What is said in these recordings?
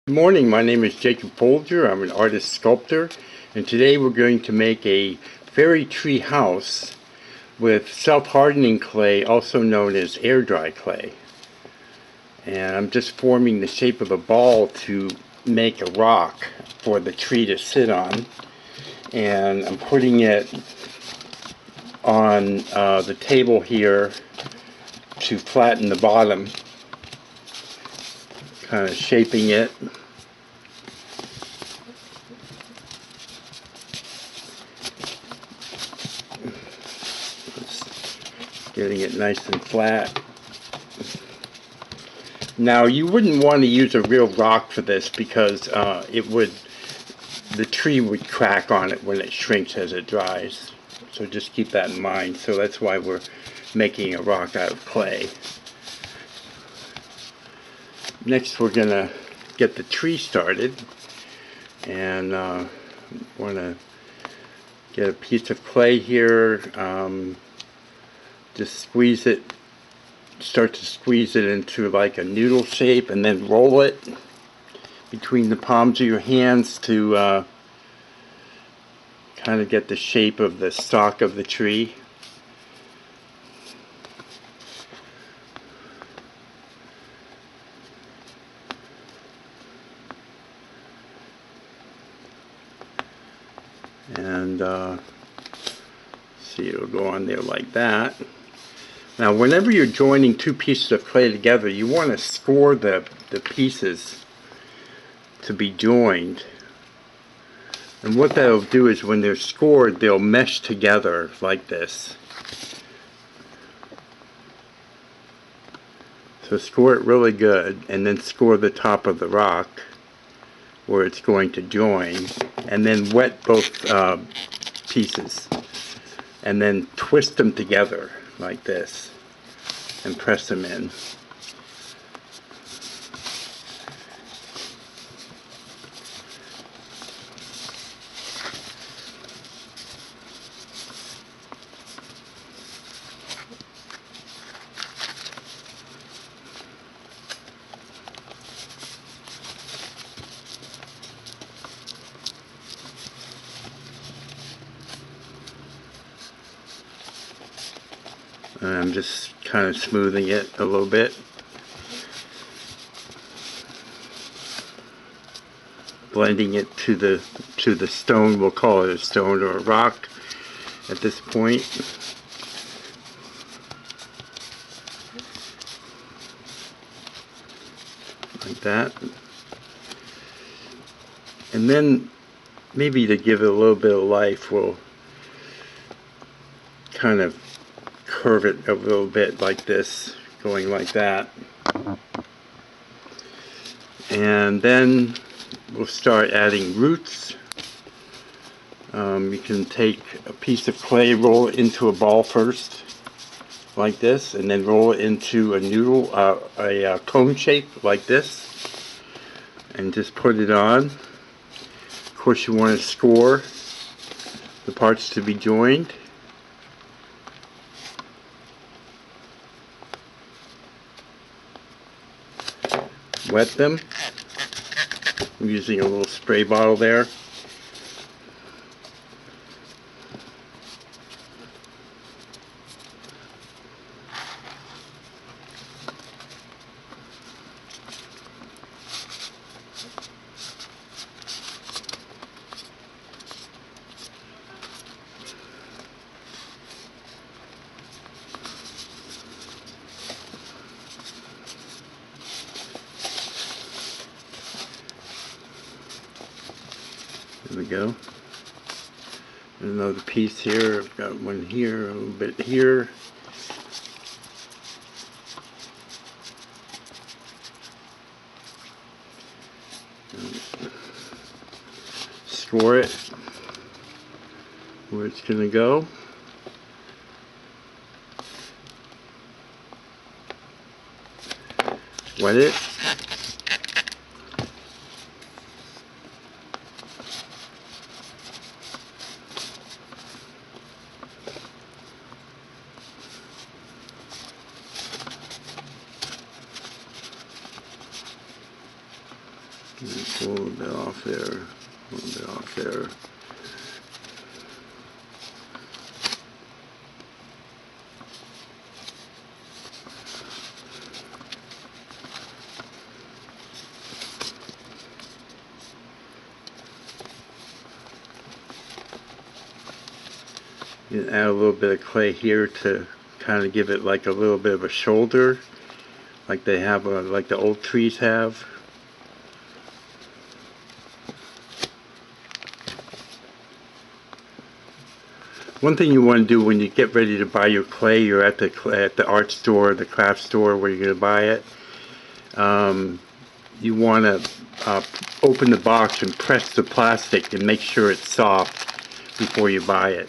Good morning, my name is Jacob Folger. I'm an artist sculptor, and today we're going to make a fairy tree house with self-hardening clay, also known as air dry clay. And I'm just forming the shape of a ball to make a rock for the tree to sit on, and I'm putting it on the table here to flatten the bottom, kind of shaping it. Getting it nice and flat. Now you wouldn't want to use a real rock for this because the tree would crack on it when it shrinks as it dries. So just keep that in mind. So that's why we're making a rock out of clay. Next we're going to get the tree started, and want to get a piece of clay here. Just squeeze it, start to squeeze it into like a noodle shape, and then roll it between the palms of your hands to kind of get the shape of the stalk of the tree. And see, it'll go on there like that. Now whenever you're joining two pieces of clay together, you want to score the pieces to be joined. And what that'll do is when they're scored, they'll mesh together like this. So score it really good, and then score the top of the rock where it's going to join, and then wet both pieces, and then twist them together like this and press them in. And I'm just kind of smoothing it a little bit. Blending it to the stone. We'll call it a stone or a rock at this point. Like that. And then maybe to give it a little bit of life, we'll kind of curve it a little bit like this, going like that. And then we'll start adding roots. You can take a piece of clay, roll it into a ball first, like this, and then roll it into a noodle, a cone shape like this, and just put it on. Of course, you want to score the parts to be joined. Wet them. I'm using a little spray bottle there. There we go. Another piece here. I've got one here, a little bit here. Score it where it's going to go. Wet it. Just a little bit off there, a little bit off there. You add a little bit of clay here to kind of give it like a little bit of a shoulder, like they have, like the old trees have. One thing you want to do when you get ready to buy your clay, you're at the art store, the craft store where you're going to buy it. You want to open the box and press the plastic and make sure it's soft before you buy it.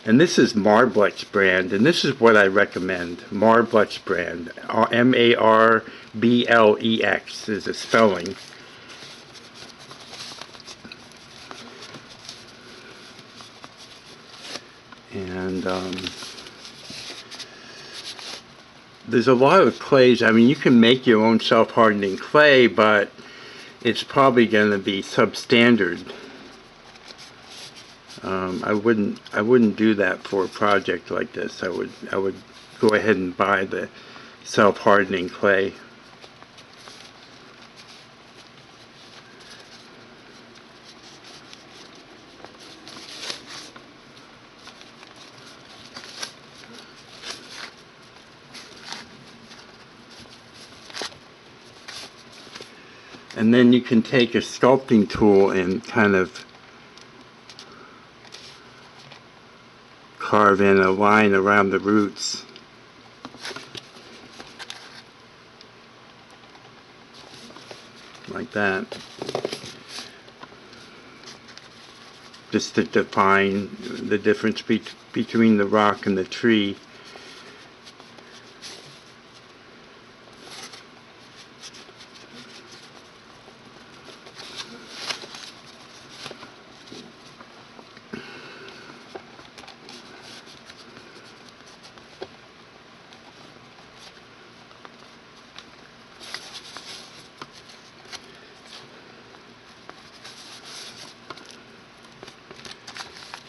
And this is Marblex brand, and this is what I recommend. Marblex brand, M-A-R-B-L-E-X is the spelling. And there's a lot of clays. I mean, you can make your own self-hardening clay, but it's probably going to be substandard. I wouldn't do that for a project like this. I would go ahead and buy the self-hardening clay. And then you can take a sculpting tool and kind of carve in a line around the roots. Like that. Just to define the difference between the rock and the tree.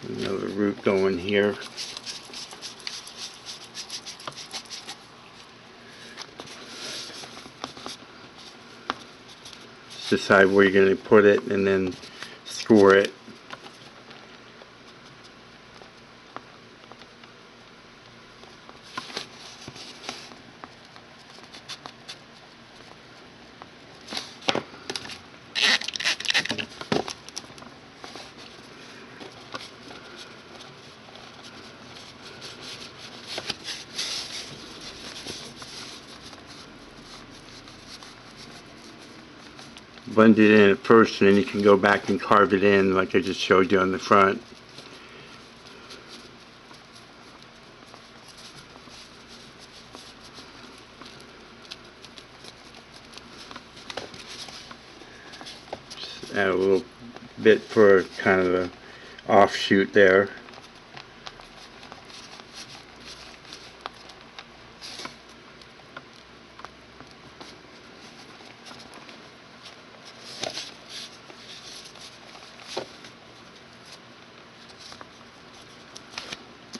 Another root going here. Just decide where you're going to put it and then score it. Blend it in at first, and then you can go back and carve it in like I just showed you on the front. Just add a little bit for kind of the offshoot there.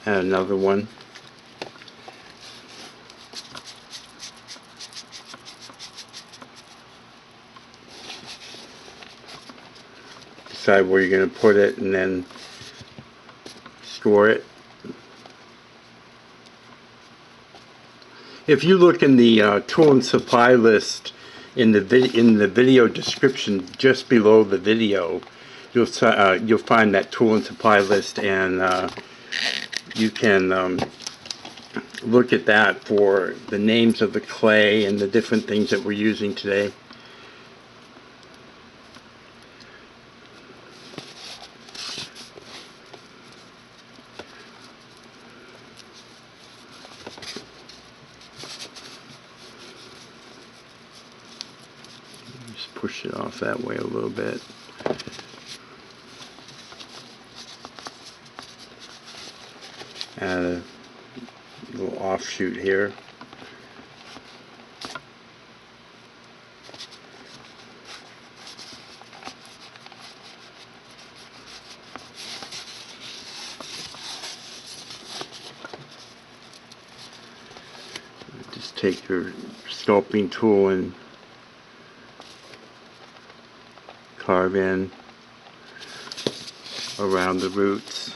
Add another one. Decide where you're going to put it and then score it. If you look in the tool and supply list in the video description just below the video, you'll find that tool and supply list, and you can look at that for the names of the clay and the different things that we're using today. Just push it off that way a little bit. Add little offshoot here. Just take your sculpting tool and carve in around the roots.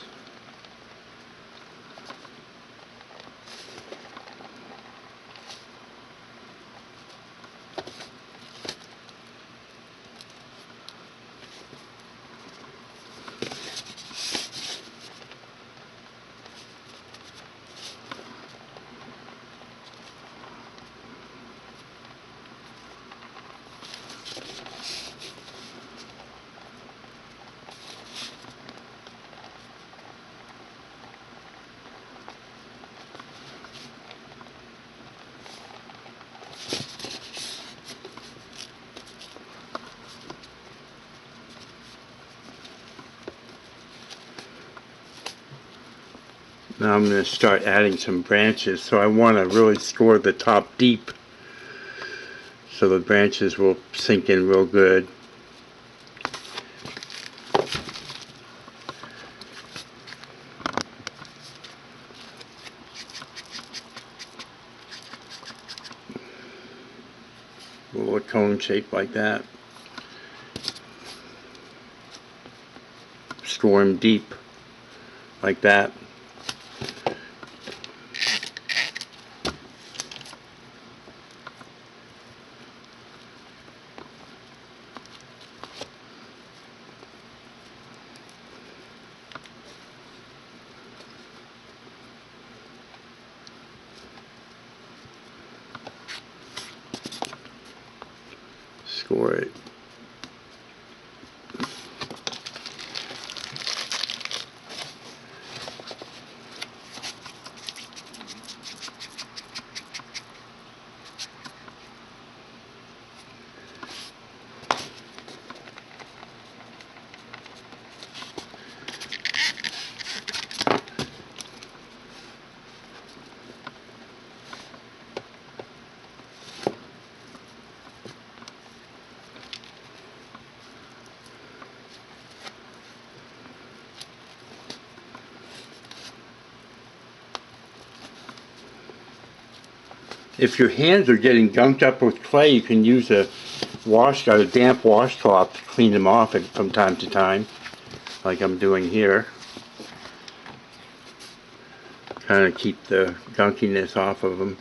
Now I'm going to start adding some branches, so I want to really score the top deep so the branches will sink in real good. A little cone shape like that. Score them deep like that. Score it. If your hands are getting gunked up with clay, you can use a damp washcloth to clean them off from time to time, like I'm doing here. Kind of keep the gunkiness off of them.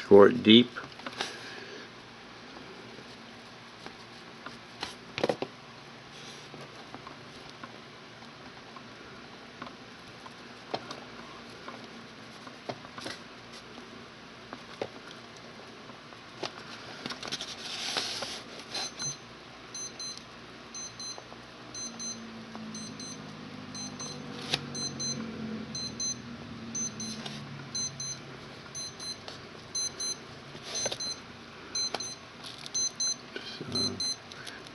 Score it deep.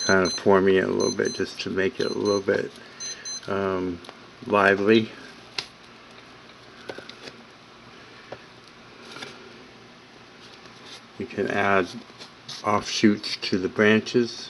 Kind of forming it a little bit just to make it a little bit lively. You can add offshoots to the branches.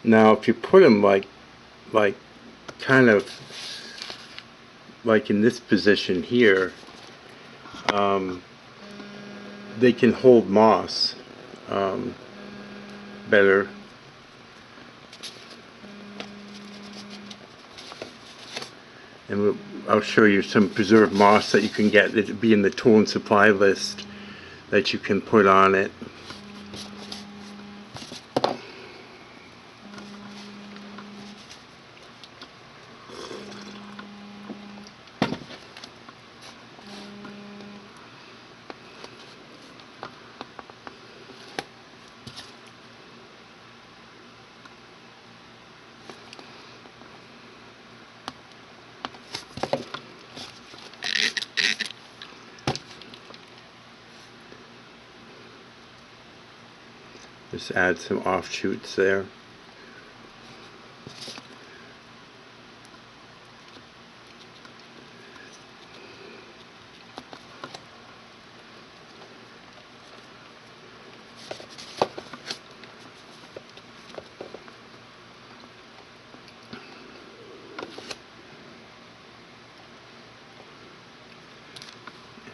Now if you put them like kind of like in this position here, they can hold moss better. And I'll show you some preserved moss that you can get. It'll be in the tool and supply list that you can put on it. Just add some offshoots there.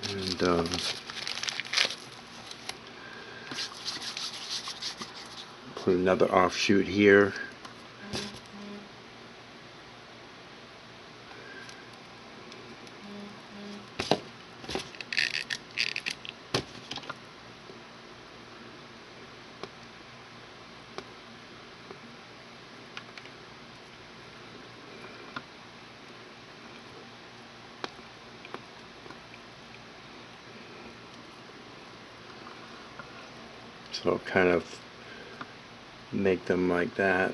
And put another offshoot here. So kind of make them like that.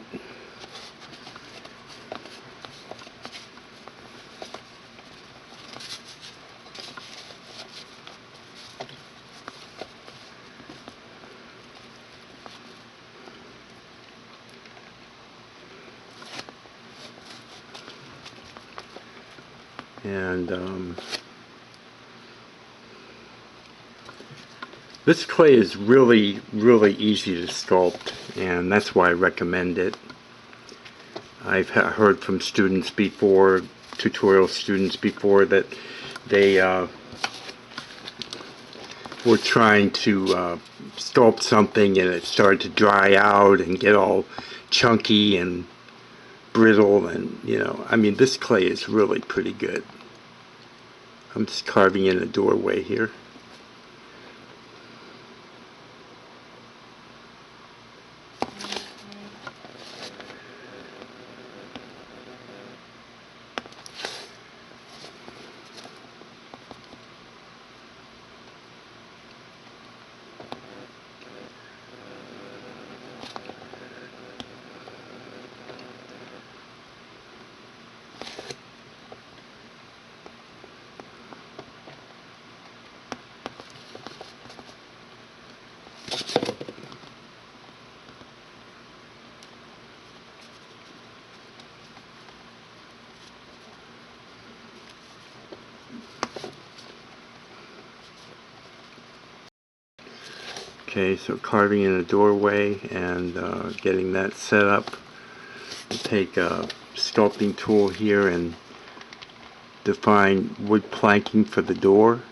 And this clay is really easy to sculpt, and that's why I recommend it. I've heard from students before, tutorial students before, that they were trying to sculpt something and it started to dry out and get all chunky and brittle, and I mean, this clay is really pretty good. I'm just carving in a doorway here. Okay, so carving in a doorway and getting that set up. I'll take a sculpting tool here and define wood planking for the door.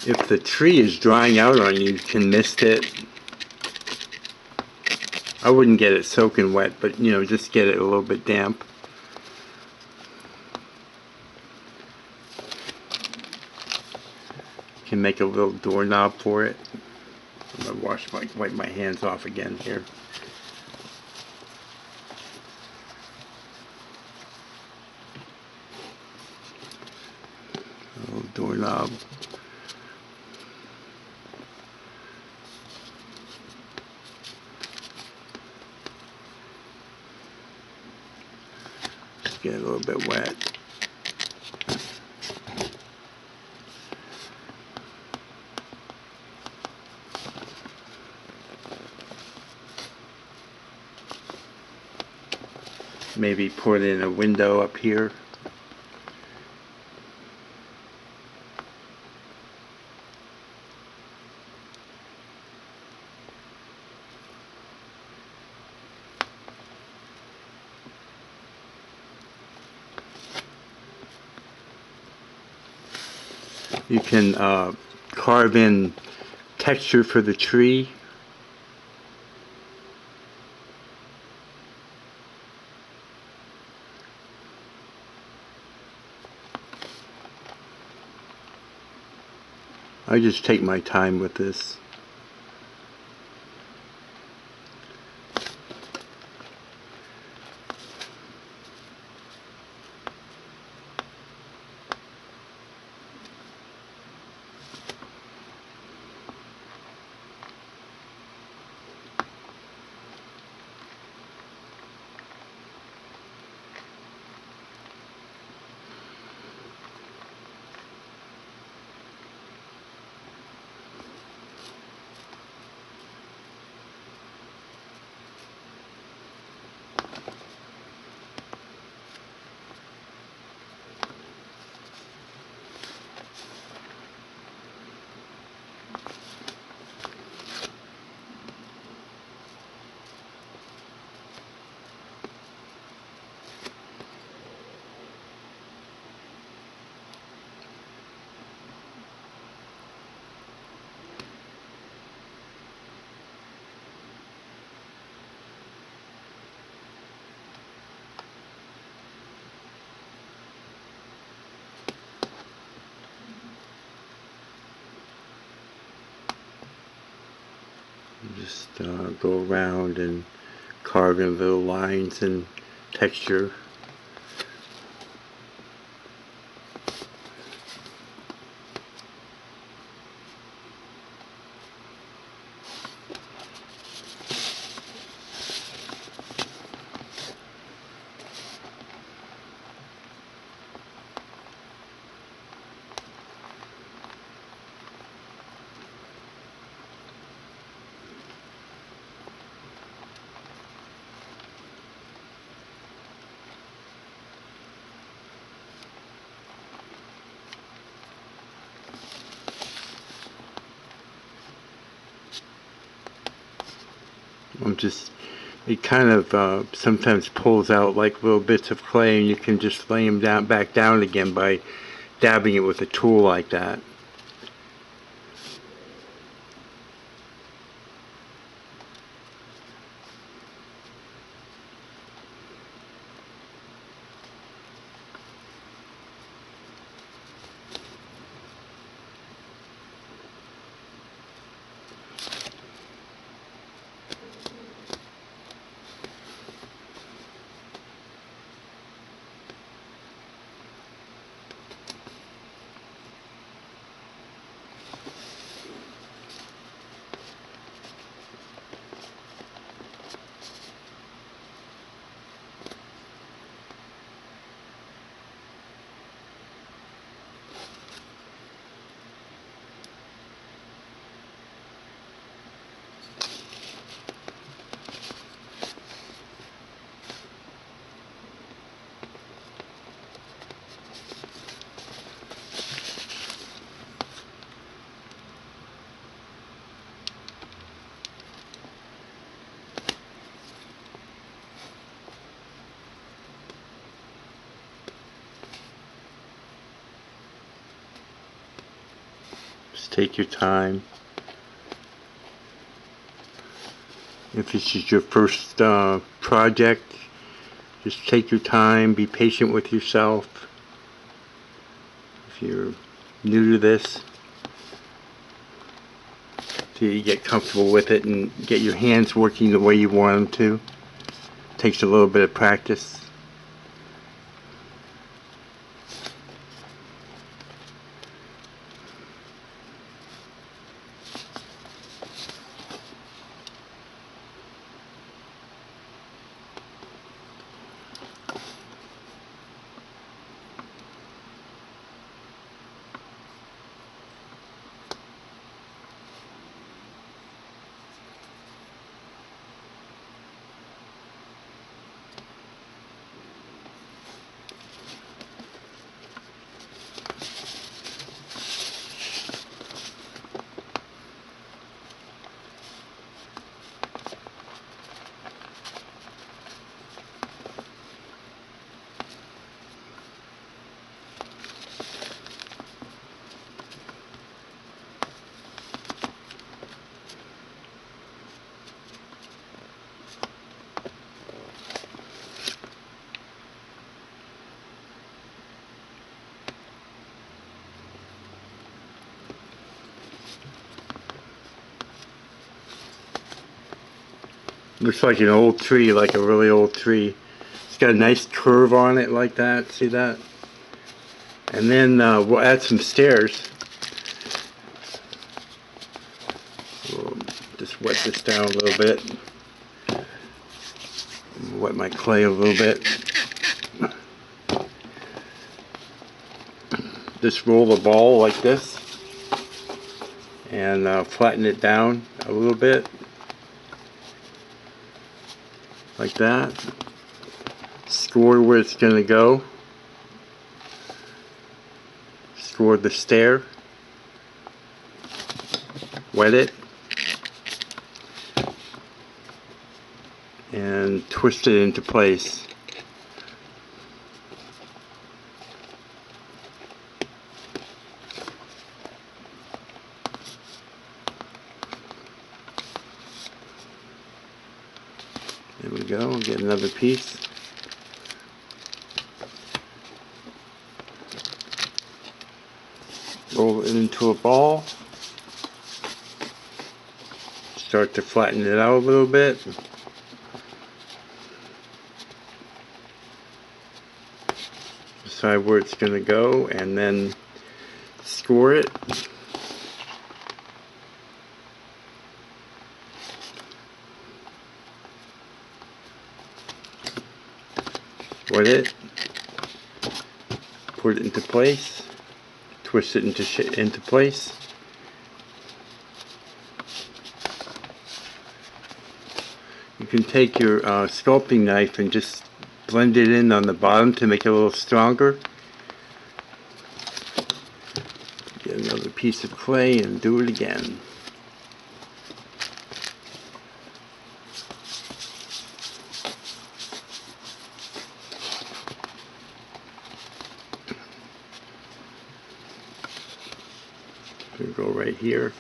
If the tree is drying out on you, you can mist it. I wouldn't get it soaking wet, but just get it a little bit damp. You can make a little doorknob for it. I'm going to wipe my hands off again here. A little doorknob. Get a little bit wet. maybe put in a window up here. You can carve in texture for the tree. I just take my time with this. Just go around and carve in little lines and texture. It kind of sometimes pulls out like little bits of clay, and you can just lay them back down again by dabbing it with a tool like that. Just take your time. If this is your first project, just take your time, be patient with yourself. If you're new to this, till you get comfortable with it and get your hands working the way you want them to. It takes a little bit of practice. Looks like an old tree, like a really old tree. It's got a nice curve on it like that. See that? And then we'll add some stairs. We'll just wet this down a little bit. Wet my clay a little bit. Just roll the ball like this and flatten it down a little bit like that. Score where it's going to go. Score the stair. Wet it and twist it into place. There we go, get another piece. Roll it into a ball. Start to flatten it out a little bit. Decide where it's going to go and then score it. Wet it. Put it into place. Twist it into place. You can take your sculpting knife and just blend it in on the bottom to make it a little stronger. Get another piece of clay and do it again. We'll go right here.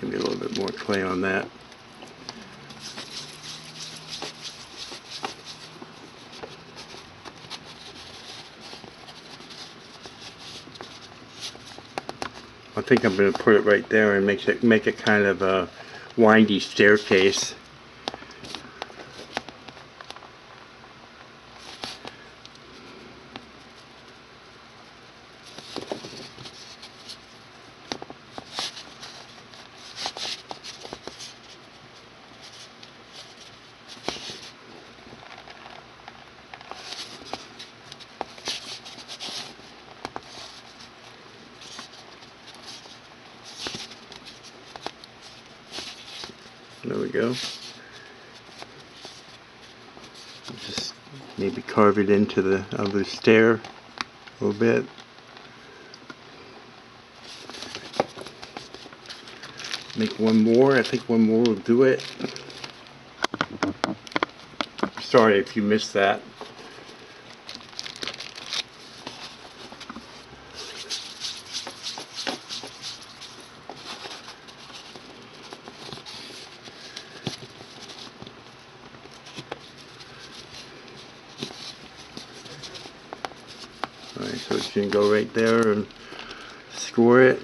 Maybe a little bit more clay on that. I think I'm going to put it right there and make it kind of a windy staircase. There we go. Just maybe carve it into the other stair a little bit. Make one more. I think one more will do it. Sorry if you missed that. Alright, so it's going to go right there and score it.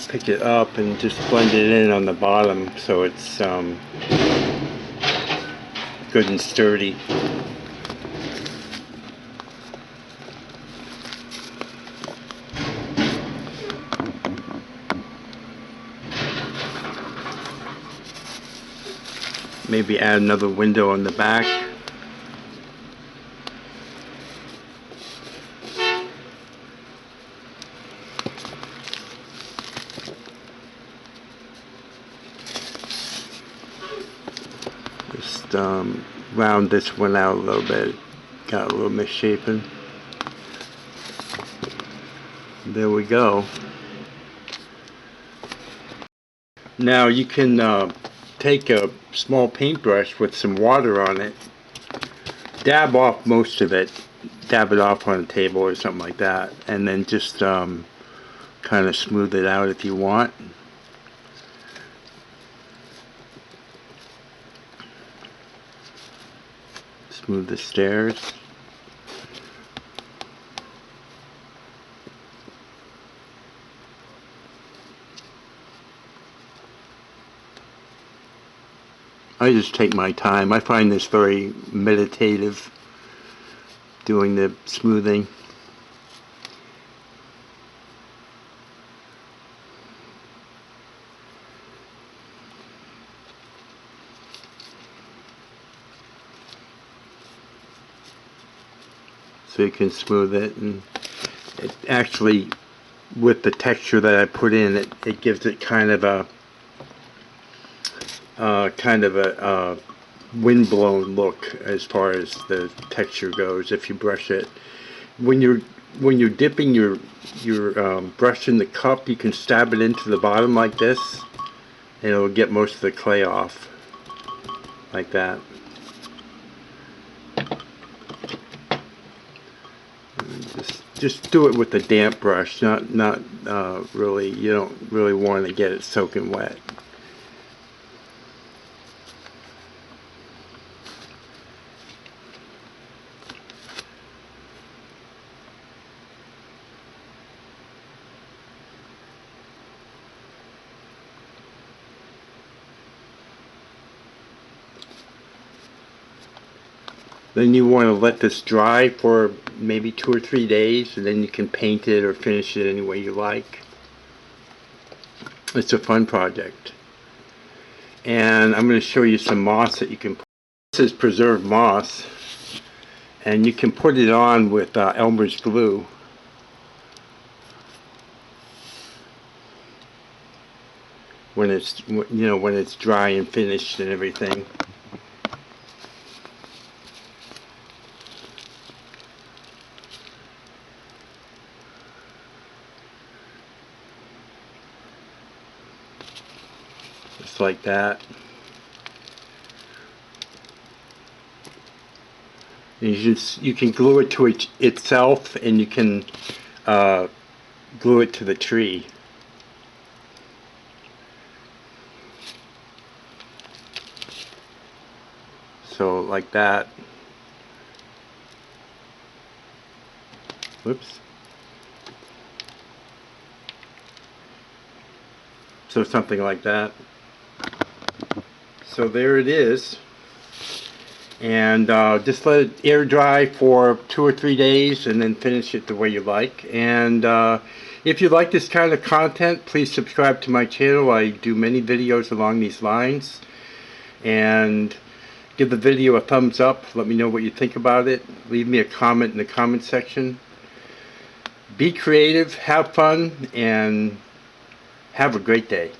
Pick it up and just blend it in on the bottom so it's good and sturdy. Maybe add another window on the back. Just round this one out a little bit. Got a little misshapen. There we go. Now you can take a small paintbrush with some water on it, dab off most of it, dab it off on a table or something like that, and then just kind of smooth it out if you want. Smooth the stairs. I just take my time. I find this very meditative, doing the smoothing. So you can smooth it, and it actually, with the texture that I put in, it gives it kind of a windblown look as far as the texture goes. If you brush it, when you're dipping your brush in the cup, you can stab it into the bottom like this, and it'll get most of the clay off, like that. Just do it with a damp brush, not really. You don't really want to get it soaking wet. Then you want to let this dry for maybe 2 or 3 days, and then you can paint it or finish it any way you like. It's a fun project. And I'm going to show you some moss that you can put. This is preserved moss, and you can put it on with Elmer's glue. When it's, when it's dry and finished and everything. Just like that. And you can glue it to itself, and you can glue it to the tree. So like that. Whoops. So something like that. So there it is. And just let it air dry for 2 or 3 days, and then finish it the way you like. And if you like this kind of content, please subscribe to my channel. I do many videos along these lines. And give the video a thumbs up. Let me know what you think about it. Leave me a comment in the comment section. Be creative, have fun, and have a great day.